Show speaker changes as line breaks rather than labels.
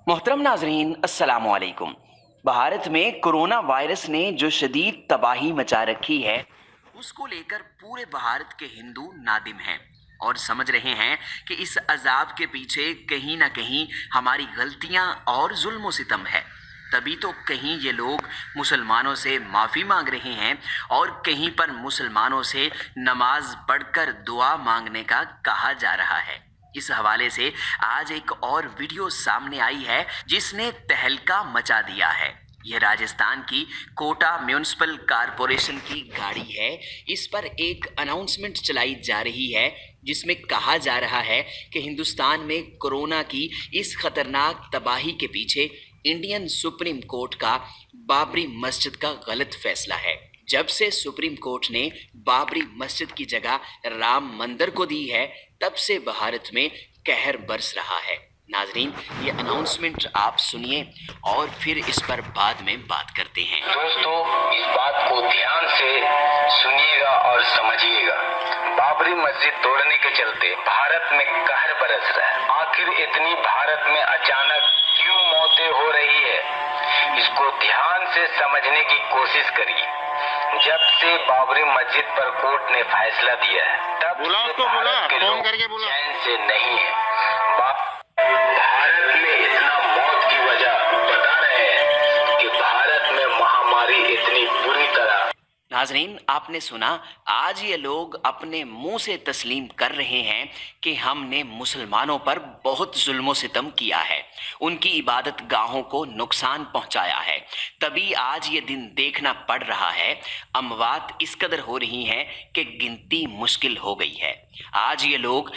मोहतरम नाजरीन अस्सलाम वालेकुम। भारत में कोरोना वायरस ने जो शदीद तबाही मचा रखी है उसको लेकर पूरे भारत के हिंदू नादिम हैं और समझ रहे हैं कि इस अजाब के पीछे कहीं ना कहीं हमारी गलतियां और जुल्म सितम है। तभी तो कहीं ये लोग मुसलमानों से माफ़ी मांग रहे हैं और कहीं पर मुसलमानों से नमाज पढ़कर दुआ मांगने का कहा जा रहा है। इस हवाले से आज एक और वीडियो सामने आई है जिसने तहलका मचा दिया है। यह राजस्थान की कोटा म्यूनिसिपल कारपोरेशन की गाड़ी है। इस पर एक अनाउंसमेंट चलाई जा रही है जिसमें कहा जा रहा है कि हिंदुस्तान में कोरोना की इस खतरनाक तबाही के पीछे इंडियन सुप्रीम कोर्ट का बाबरी मस्जिद का गलत फैसला है। जब से सुप्रीम कोर्ट ने बाबरी मस्जिद की जगह राम मंदिर को दी है तब से भारत में कहर बरस रहा है। नाजरीन, ये अनाउंसमेंट आप सुनिए और फिर इस पर बाद में बात करते हैं।
दोस्तों, इस बात को ध्यान से सुनिएगा और समझिएगा। बाबरी मस्जिद तोड़ने के चलते भारत में कहर बरस रहा है। आखिर इतनी भारत में अचानक क्यों मौतें हो रही है, इसको ध्यान से समझने की कोशिश करिए। जब से बाबरी मस्जिद पर कोर्ट ने फैसला दिया है तब से भारत के लोग चैन से नहीं है। भारत में इतना मौत की वजह बता रहे हैं कि भारत में महामारी इतनी बुरी तरह।
नाजरीन, आपने सुना, आज ये लोग अपने मुंह से तस्लीम कर रहे हैं कि हमने मुसलमानों पर बहुत जुल्म सितम किया है, उनकी इबादत गाहों को नुकसान पहुंचाया है। तभी आज ये दिन देखना पड़ रहा है। अमवात इस कदर हो रही हैं कि गिनती मुश्किल हो गई है। आज ये लोग